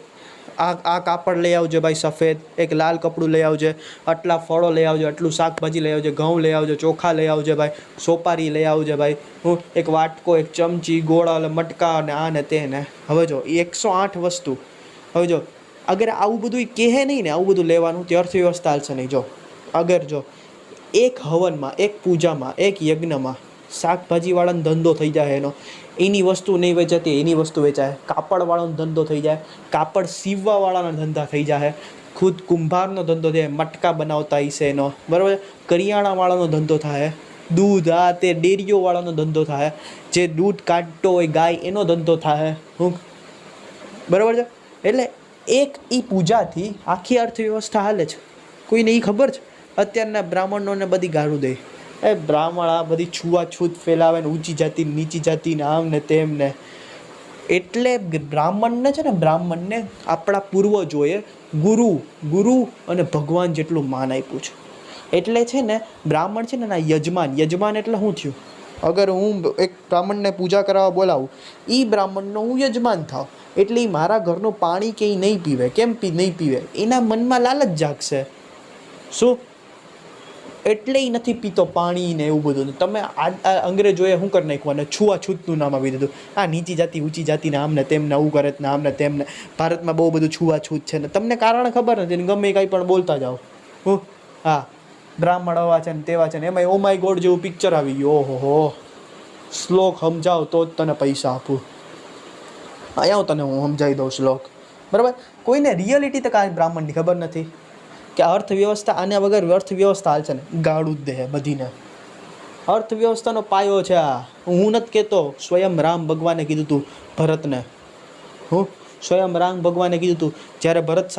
આ કાપડ લઈ આવજો ભાઈ સફેદ, એક લાલ કપડું લઈ આવજે, આટલા ફળો લઈ આવજો, આટલું શાકભાજી લઈ આવજે, ઘઉં લઈ આવજો, ચોખા લઈ આવજે ભાઈ, સોપારી લઈ આવજે ભાઈ, હું એક વાટકો, એક ચમચી, ગોળા, મટકા અને આ ને તે ને. હવે જો એ 108 વસ્તુ. હવે જો અગર આવું બધું કહે નહીં ને, આવું બધું લેવાનું, તે અર્થવ્યવસ્થા હાલશે નહીં. જો અગર જો એક હવનમાં, એક પૂજામાં, એક યજ્ઞમાં શાકભાજીવાળાનો ધંધો થઈ જાય એનો, એની વસ્તુ નહીં વેચાતી એની વસ્તુ વેચાય. કાપડવાળાનો ધંધો થઈ જાય, કાપડ સીવવાવાળાના ધંધા થઈ જાય. ખુદ કુંભારનો ધંધો થાય, મટકા બનાવતા હશે એનો, બરાબર. કરિયાણાવાળાનો ધંધો થાય, દૂધ આ તે ડેરીઓવાળાનો ધંધો થાય, જે દૂધ કાઢતો હોય ગાય એનો ધંધો થાય. બરાબર છે. એટલે એક એ પૂજાથી આખી અર્થવ્યવસ્થા હાલે છે. કોઈને એ ખબર છે? અત્યારના બ્રાહ્મણોને બધી ગાળું દે, એ બ્રાહ્મણ આ બધી છૂઆછૂત ફેલાવે ને ઊંચી જાતિ નીચી જાતિને આમ ને તેમ ને. એટલે બ્રાહ્મણને છે ને, બ્રાહ્મણને આપણા પૂર્વજોએ ગુરુ અને ભગવાન જેટલું માન આપ્યું છે. એટલે છે ને બ્રાહ્મણ છે ને ના યજમાન એટલે શું થયું? અગર હું એક બ્રાહ્મણને પૂજા કરાવવા બોલાવું, એ બ્રાહ્મણનો હું યજમાન થાવ, એટલે એ મારા ઘરનું પાણી કે નહીં પીવે. કેમ નહીં પીવે? એના મનમાં લાલચ જાગશે. શું? એટલે એ નથી પીતો પાણી ને એવું બધું. તમે અંગ્રેજોએ શું કરી નાખ્યું અને છૂઆછૂતનું નામ આપી દીધું. આ નીચી જાતિ ઊંચી જાતિને આમને તેમને આવું કરે ને આમને તેમને. ભારતમાં બહુ બધું છૂઆછૂત છે ને તમને કારણ ખબર નથી ને ગમે કાંઈ પણ બોલતા જાઓ. હા, બ્રાહ્મણ આવા છે ને તેવા છે ને, એમાં ઓ માય ગોડ જેવું પિક્ચર આવી ગયું. ઓહો, શ્લોક સમજાવ તો જ તને પૈસા આપું. અહીંયા તને હું સમજાવી દઉં શ્લોક, બરાબર. કોઈને રિયાલિટી તો કાંઈ બ્રાહ્મણની ખબર નથી કે અર્થવ્યવસ્થા આને વગર અર્થવ્યવસ્થા હાલ છે ને ગાળું જ દે બધીને. અર્થવ્યવસ્થાનો પાયો છે આ. હું નથી કહેતો, સ્વયં રામ ભગવાને કીધું હતું ભરતને. સ્વયં રામ ભગવાને કીધું હતું જ્યારે ભરત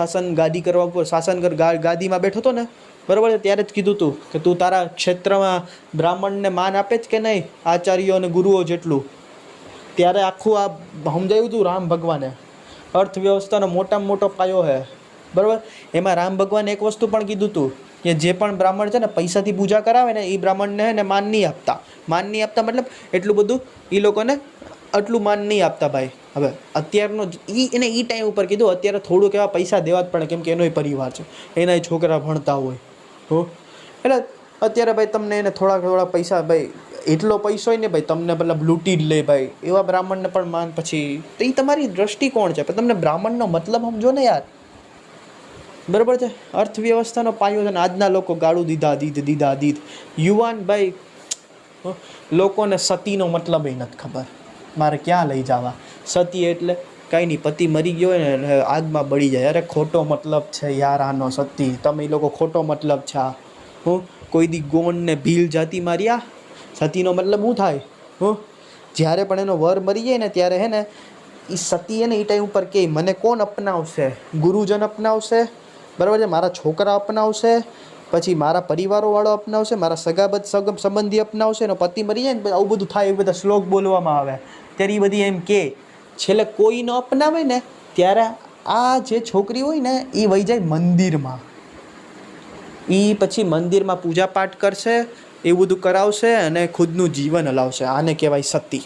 ગાદીમાં બેઠો હતો ને, બરાબર, ત્યારે જ કીધું હતું કે તું તારા ક્ષેત્રમાં બ્રાહ્મણને માન આપે જ કે નહીં, આચાર્યો અને ગુરુઓ જેટલું. ત્યારે આખું આ સમજાવ્યું હતું રામ ભગવાને. અર્થવ્યવસ્થાનો મોટામાં મોટો પાયો છે, બરાબર. એમાં રામ ભગવાને એક વસ્તુ પણ કીધું હતું કે જે પણ બ્રાહ્મણ છે ને પૈસાથી પૂજા કરાવે ને એ બ્રાહ્મણને ને માન નહીં આપતા. મતલબ એટલું બધું એ લોકોને આટલું માન નહીં આપતા ભાઈ. હવે અત્યારનો એને એ ટાઈમ ઉપર કીધું. અત્યારે થોડુંક એવા પૈસા દેવા જ પડે, કેમ કે એનોય પરિવાર છે, એના છોકરા ભણતા હોય. એટલે અત્યારે ભાઈ તમને એને થોડા પૈસા, ભાઈ એટલો પૈસો હોય ને ભાઈ તમને મતલબ લૂંટી જ લે ભાઈ. એવા બ્રાહ્મણને પણ માન. પછી તો એ તમારી દ્રષ્ટિકોણ છે, પણ તમને બ્રાહ્મણનો મતલબ સમજો ને યાર, બરાબર છે. અર્થવ્યવસ્થાનો પાયો છે ને આજના લોકો ગાળું દીધ. યુવાન ભાઈ લોકોને સતીનો મતલબ એ નથી ખબર. મારે ક્યાં લઈ જવા? સતી એટલે કાંઈ નહીં, પતિ મરી ગયો હોય ને આગમાં બળી જાય. અરે ખોટો મતલબ છે યાર આનો સતી. તમે લોકો ખોટો મતલબ છે આ. કોઈ દી ગોંડને ભીલ જાતિ માર્યા. સતીનો મતલબ શું થાય? જ્યારે પણ એનો વર મરી જાય ને ત્યારે હે ને એ સતી હે ને એ ટાઈમ ઉપર કે મને કોણ અપનાવશે? ગુરુજન અપનાવશે, બરાબર છે, મારા છોકરા અપનાવશે, પછી મારા પરિવારોવાળો અપનાવશે, મારા સગા સંબંધી અપનાવશે. એનો પતિ મરી જાય ને આવું બધું થાય, એ બધા શ્લોક બોલવામાં આવે. ત્યારે એ બધી એમ કે છેલ્લે કોઈ ન અપનાવે ને ત્યારે આ જે છોકરી હોય ને એ વહી જાય મંદિરમાં. એ પછી મંદિરમાં પૂજા પાઠ કરશે, એવું બધું કરાવશે અને ખુદનું જીવન હલાવશે. આને કહેવાય સતી.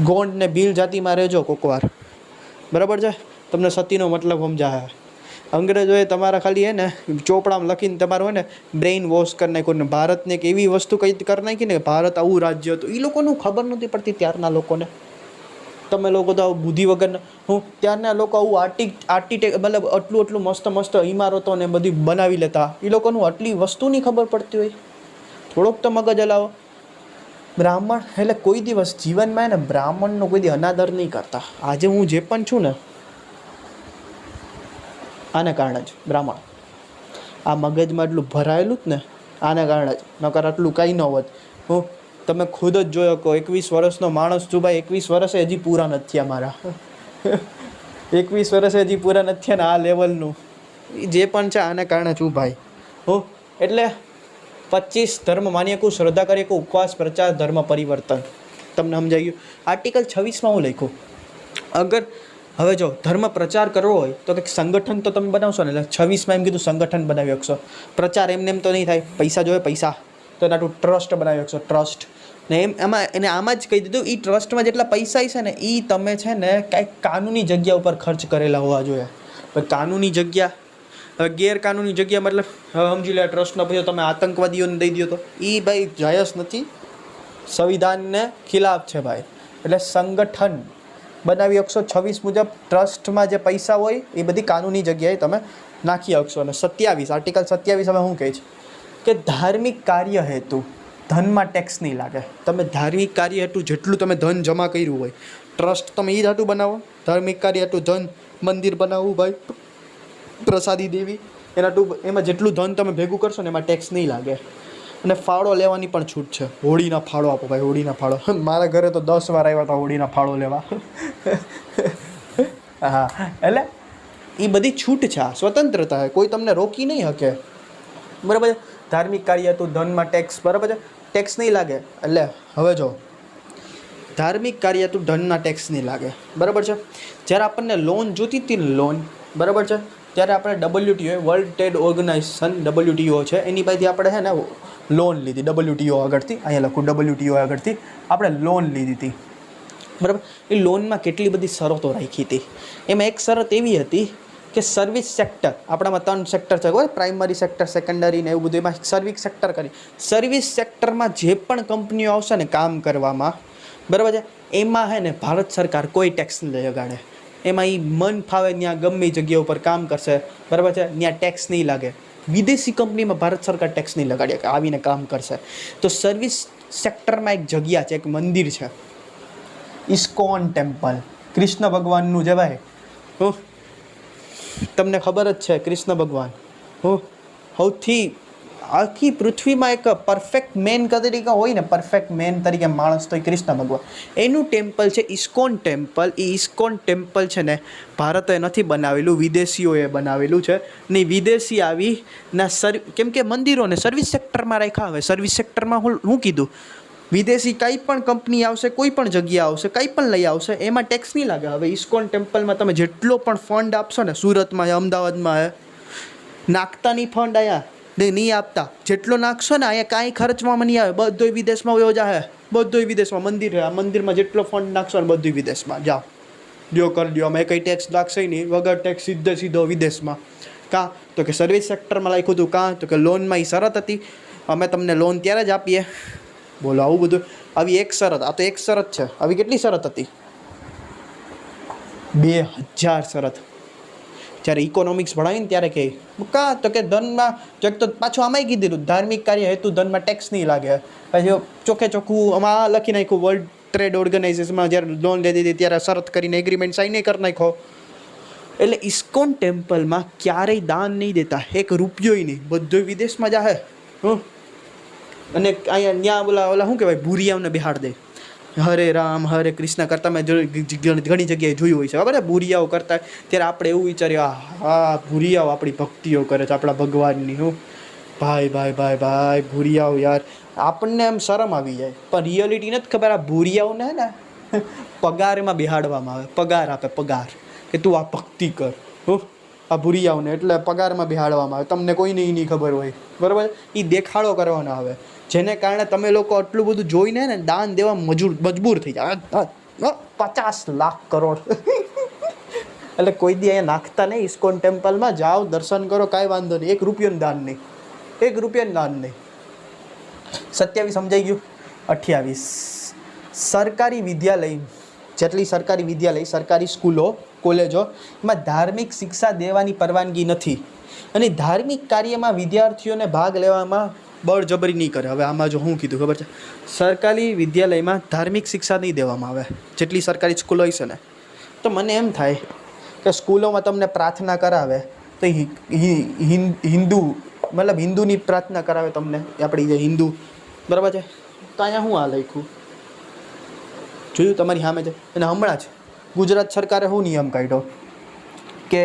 ગોંડ ને ભીલ જાતિમાં રહેજો કોકવાર, બરાબર છે, તમને સતીનો મતલબ સમજાય. અંગ્રેજોએ તમારા ખાલી હે ને ચોપડામાં લખીને તમારું હે ને બ્રેઇન વોશ કરી નાખ્યું ને ભારતને એક એવી વસ્તુ કઈ કરી નાખી ને ભારત આવું રાજ્ય હતું. એ લોકોનું ખબર નહોતી પડતી ત્યારના લોકોને. તમે લોકો તો આવું બુદ્ધિ વગરના. ત્યારના લોકો આવું આર્ટિટેક્ટ મતલબ આટલું મસ્ત ઇમારતો ને બધી બનાવી લેતા. એ લોકોનું આટલી વસ્તુની ખબર પડતી હોય. થોડોક તો મગજ હલાવો. બ્રાહ્મણ એટલે કોઈ દિવસ જીવનમાં એને બ્રાહ્મણનો કોઈ દી અનાદર નહીં કરતા. આજે હું જે પણ છું ને આને કારણે જ બ્રાહ્મણ આ મગજમાં એટલું ભરાયેલું જ ને આને કારણે જ. નકર આટલું કંઈ ન હોત. તમે ખુદ જ જોયો કહો 21 વર્ષનો માણસ છું ભાઈ. 21 વર્ષે હજી પૂરા નથી થયા મારા. 21 વર્ષે હજી પૂરા નથી થયા ને આ લેવલનું જે પણ છે આને કારણે છું ભાઈ. એટલે 25 ધર્મ માન્ય કું, શ્રદ્ધા કરીએ કું, ઉપવાસ, પ્રચાર, ધર્મ પરિવર્તન. તમને સમજાઈ ગયું? આર્ટિકલ 26માં હું લખ્યું, અગર હવે જો ધર્મ પ્રચાર કરવો હોય તો કંઈક સંગઠન તો તમે બનાવશો ને. એટલે 26માં એમ કીધું સંગઠન બનાવી શકશો. પ્રચાર એમને એમ તો નહીં થાય, પૈસા જોઈએ પૈસા, તો એનાટું ટ્રસ્ટ બનાવી શકશો. ટ્રસ્ટ ને એમાં એને આમાં જ કહી દીધું એ ટ્રસ્ટમાં જેટલા પૈસા છે ને એ તમે છે ને કાંઈક કાનૂની જગ્યા ઉપર ખર્ચ કરેલા હોવા જોઈએ. કાનૂની જગ્યા, હવે ગેરકાનૂની જગ્યા મતલબ હવે સમજી લે ટ્રસ્ટનો પૈસા તમે આતંકવાદીઓને દઈ દો તો એ ભાઈ જાયજ નથી, સંવિધાનને ખિલાફ છે ભાઈ. એટલે સંગઠન બનાવી શકશો. 26 મુજબ ટ્રસ્ટમાં જે પૈસા હોય એ બધી કાનૂની જગ્યાએ તમે નાખી શકશો. અને 27 આર્ટિકલ 27 હવે શું કહે છે કે ધાર્મિક કાર્ય હેતુ ધનમાં ટેક્સ નહીં લાગે. તમે ધાર્મિક કાર્ય હેતુ જેટલું તમે ધન જમા કર્યું હોય, ટ્રસ્ટ તમે એ જ હાટું બનાવો, ધાર્મિક કાર્ય હેતુ ધન મંદિર બનાવવું ભાઈ, પ્રસાદી દેવી, એમાં જેટલું ધન તમે ભેગું કરશો ને એમાં ટેક્સ નહીં લાગે. અને ફાળો લેવાની પણ છૂટ છે. હોળીના ફાળો આપો ભાઈ, હોળીના ફાળો. મારા ઘરે તો 10 વાર આવ્યા હતા હોળીના ફાળો લેવા. હા, એટલે એ બધી છૂટ છે, આ સ્વતંત્રતા છે, કોઈ તમને રોકી નહીં શકે. બરાબર છે. ધાર્મિક કાર્ય હતું ધનમાં ટેક્સ, બરાબર છે, ટેક્સ નહીં લાગે. એટલે હવે જો ધાર્મિક કાર્ય હતું ધનના ટેક્સ નહીં લાગે, બરાબર છે. જ્યારે આપણને લોન જોતી હતી ને લોન, બરાબર છે, ત્યારે આપણે WTO world trade organization WTO છે એની પાસેથી આપણે છે ને લોન લીધી. WTO આગળથી, અહીંયા લખું WTO આગળથી આપણે લોન લીધી હતી, બરાબર. એ લોનમાં કેટલી બધી શરતો રાખી હતી. એમાં એક શરત એવી હતી કે સર્વિસ સેક્ટર, આપણામાં 3 સેક્ટર છે, બરાબર, પ્રાઇમરી સેક્ટર, સેકન્ડરી ને એવું બધું, એમાં સર્વિસ સેક્ટર કરી. સર્વિસ સેક્ટરમાં જે પણ કંપનીઓ આવશે ને કામ કરવામાં, બરાબર છે, એમાં હે ને ભારત સરકાર કોઈ ટેક્સ નહીં લગાડે. એમાં એ મન ફાવે ત્યાં ગમે જગ્યા ઉપર કામ કરશે, બરાબર છે, ત્યાં ટેક્સ નહીં લાગે. વિદેશી કંપનીમાં ભારત સરકાર ટેક્સ નહીં લગાડે કે આવીને કામ કરશે. તો સર્વિસ સેક્ટરમાં એક જગ્યા છે, એક મંદિર છે, ઇસ્કોન ટેમ્પલ, કૃષ્ણ ભગવાનનું જે ભાઈ, તમને ખબર જ છે કૃષ્ણ ભગવાન સૌથી આખી પૃથ્વીમાં એક પરફેક્ટ મેન તરીકે હોય ને, પરફેક્ટ મેન તરીકે માણસ તો કૃષ્ણ ભગવાન, એનું ટેમ્પલ છે ઇસ્કોન ટેમ્પલ. એ ઇસ્કોન ટેમ્પલ છે ને ભારતે નથી બનાવેલું, વિદેશીઓએ બનાવેલું છે. ને વિદેશી આવી ના કેમ કે મંદિરોને સર્વિસ સેક્ટરમાં રાખ્યા. હવે સર્વિસ સેક્ટરમાં હું કીધું, વિદેશી કંઈ પણ કંપની આવશે, કોઈ પણ જગ્યા આવશે, કંઈ પણ લઈ આવશે, એમાં ટેક્સ નહીં લાગે. હવે ઇસ્કોન ટેમ્પલમાં તમે જેટલો પણ ફંડ આપશો ને, સુરતમાં અમદાવાદમાં નાખતા નહીં ફંડ, અહીંયા નહીં આપતા, જેટલો નાખશો ને અહીંયા કાંઈ ખર્ચવામાં નહીં આવે, બધોય વિદેશમાં વયો જાહે, બધોય વિદેશમાં. મંદિર આ મંદિરમાં જેટલો ફંડ નાખશો ને બધું વિદેશમાં, જાઓ દો કરી દો, અમે કંઈ ટેક્સ લાગશે નહીં, વગર ટેક્સ સીધો વિદેશમાં. કાં તો કે સર્વિસ સેક્ટરમાં લખ્યું હતું, કાં તો કે લોનમાં એ શરત હતી, અમે તમને લોન ત્યારે જ આપીએ. બોલો આવું બધું. આવી એક શરત, આ તો એક શરત છે, આવી કેટલી શરત હતી? 2000 શરત. જ્યારે ઇકોનોમિક્સ ભણાવીને ત્યારે કહે કાં તો કે ધનમાં એક તો પાછું આમાંય કીધેલું ધાર્મિક કાર્ય હેતુ ધનમાં ટેક્સ નહીં લાગે. પછી ચોખ્ખે ચોખ્ખું આમાં લખી નાખ્યું વર્લ્ડ ટ્રેડ ઓર્ગેનાઇઝેશનમાં જ્યારે લોન લીધી હતી ત્યારે શરત કરીને એગ્રીમેન્ટ સાઇન કરી નાખો. એટલે ઇસ્કોન ટેમ્પલમાં ક્યારેય દાન નહીં દેતા, 1 રૂપિયો નહીં, બધો વિદેશમાં જાહે. અને અહીંયા ત્યાં ઓલા શું કહેવાય, ભૂરિયાઓને બિહાડ દે, હરે રામ હરે કૃષ્ણ કરતા મેં ઘણી જગ્યાએ જોયું હોય છે, ખબર છે, ભૂરિયાઓ કરતા. ત્યારે આપણે એવું વિચાર્યું, હા ભૂરિયાઓ આપણી ભક્તિઓ કરે છે આપણા ભગવાનની. ભાઈ ભૂરિયાઓ યાર, આપણને એમ શરમ આવી જાય, પણ રિયાલિટી નથી ખબર. આ ભૂરિયાઓને ને પગાર એમાં બિહાડવામાં આવે, પગાર આપે, પગાર કે તું આ ભક્તિ કર. આ ભૂરિયાઓને એટલે પગારમાં બિહાડવામાં આવે. તમને કોઈને નહીં ખબર હોય, બરાબર, એ દેખાડો કરવાનો આવે, જેને કારણે તમે લોકો આટલું બધું જોઈને ને દાન દેવા મજબૂર થઈ જાય. 50 લાખ કરોડ. એટલે કોઈ દી અહીંયા નાખતા નહીં. ઇસ્કોન ટેમ્પલમાં જાઓ, દર્શન કરો, કાંઈ વાંધો નહીં, 1 રૂપિયાનું દાન નહીં, 1 રૂપિયાનું દાન નહીં. 27 સમજાઈ ગયું. 28 સરકારી વિદ્યાલય, જેટલી સરકારી વિદ્યાલય, સરકારી સ્કૂલો, કોલેજો, એમાં ધાર્મિક શિક્ષા દેવાની પરવાનગી નથી. અને ધાર્મિક કાર્યમાં વિદ્યાર્થીઓને ભાગ લેવામાં બળજબરી નહીં કરે. હવે આમાં જો હું કીધું ખબર છે, સરકારી વિદ્યાલયમાં ધાર્મિક શિક્ષા નહીં દેવામાં આવે, જેટલી સરકારી સ્કૂલો હોય છે ને. તો મને એમ થાય કે સ્કૂલોમાં તમને પ્રાર્થના કરાવે તો હિન્દુ, મતલબ હિન્દુની પ્રાર્થના કરાવે તમને, આપણી જે હિન્દુ, બરાબર છે. તો અહીંયા હું આ લખ્યું જોયું તમારી સામે છે. અને હમણાં જ ગુજરાત સરકારે શું નિયમ કાઢ્યો કે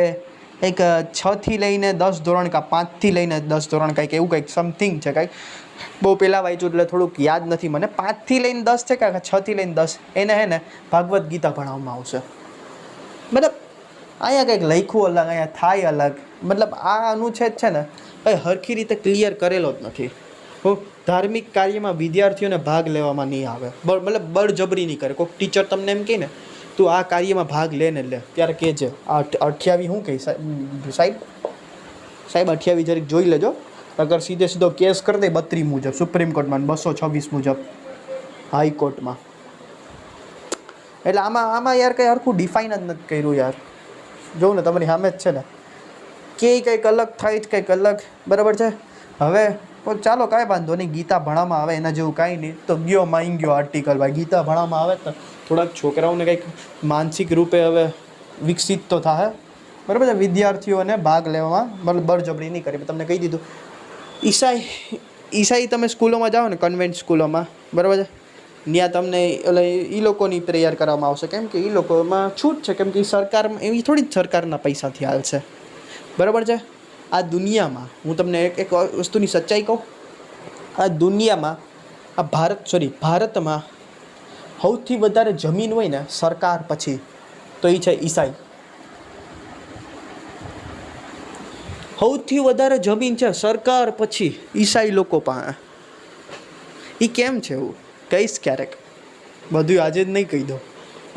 એક 6 થી લઈને 10 ધોરણ, કાં 5 થી લઈને 10 ધોરણ, કાંઈક એવું કંઈક સમથિંગ છે, કાંઈક બહુ પહેલાં વાંચ્યું એટલે થોડુંક યાદ નથી મને. 5 થી લઈને 10 છે કાં 6 થી લઈને 10, એને હે ને ભાગવત ગીતા ભણાવવામાં આવશે. મતલબ અહીંયા કંઈક લખ્યું અલગ, અહીંયા થાય અલગ. મતલબ આ અનુચ્છેદ છે ને એ હરખી રીતે ક્લિયર કરેલો જ નથી. ધાર્મિક કાર્યમાં વિદ્યાર્થીઓને ભાગ લેવામાં નહીં આવે, મતલબ બળજબરી નહીં કરે. કોઈક ટીચર તમને એમ કહે ને તું આ કાર્યમાં ભાગ લે ને લે, ત્યારે કહેજે આ 28 શું કહે સાહેબ 28 જરીક જોઈ લેજો, અગર સીધો કેસ કરી દે 32 મુજબ સુપ્રીમ કોર્ટમાં, 226 મુજબ હાઈકોર્ટમાં. એટલે આમાં યાર કંઈ હરખું ડિફાઇન જ નથી કર્યું યાર. જોઉં ને તમારી સામે જ છે ને, કે કંઈક અલગ થાય જ કંઈક અલગ, બરાબર છે. હવે તો ચાલો કાંઈ વાંધો નહીં, ગીતા ભણાવવામાં આવે એના જેવું કાંઈ નહીં. તો ગયો માઈ ગયો આર્ટિકલ ભાઈ, ગીતા ભણાવવામાં આવે તો થોડાક છોકરાઓને કંઈક માનસિક રૂપે હવે વિકસિત તો થાય, બરાબર છે. વિદ્યાર્થીઓને ભાગ લેવામાં મતલબ બળજબરી નહીં કરી. તમને કહી દીધું. ઈસાઈ તમે સ્કૂલોમાં જાઓ ને, કન્વેન્ટ સ્કૂલોમાં, બરાબર છે, ત્યાં તમને એટલે એ લોકોની પ્રેયર કરવામાં આવશે, કેમ કે એ લોકોમાં છૂટ છે, કેમ કે સરકાર એવી થોડી જ સરકારના પૈસાથી હાલશે, બરાબર છે. આ દુનિયામાં હું તમને એક વસ્તુની સચ્ચાઈ કહું, આ દુનિયામાં આ ભારતમાં સૌથી વધારે જમીન હોય ને સરકાર પછી તો એ છે ઈસાઈ. સૌથી વધારે જમીન છે સરકાર પછી ઈસાઈ લોકો પાસે. એ કેમ છે એવું કહીશ ક્યારેક, બધું આજે જ નહીં કહી દો.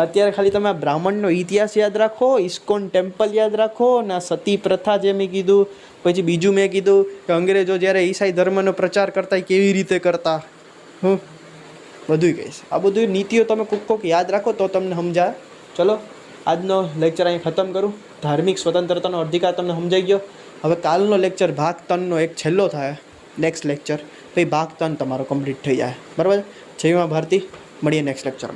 અત્યારે ખાલી તમે આ બ્રાહ્મણનો ઇતિહાસ યાદ રાખો, ઇસ્કોન ટેમ્પલ યાદ રાખો, ને આ સતી પ્રથા જે મેં કીધું, પછી બીજું મેં કીધું કે અંગ્રેજો જ્યારે ઈસાઈ ધર્મનો પ્રચાર કરતા એ કેવી રીતે કરતા, હું બધુંય કહીશ. આ બધું નીતિઓ તમે કોક યાદ રાખો તો તમને સમજાય. ચલો આજનો લેક્ચર અહીં ખતમ કરું. ધાર્મિક સ્વતંત્રતાનો અધિકાર તમને સમજાઈ ગયો. હવે કાલનો લેક્ચર ભાગ 3નો એક છેલ્લો થાય, નેક્સ્ટ લેક્ચર, પછી ભાગ 3 તમારો કમ્પ્લીટ થઈ જાય, બરાબર. જય મા ભારતી, મળીએ નેક્સ્ટ લેક્ચરમાં.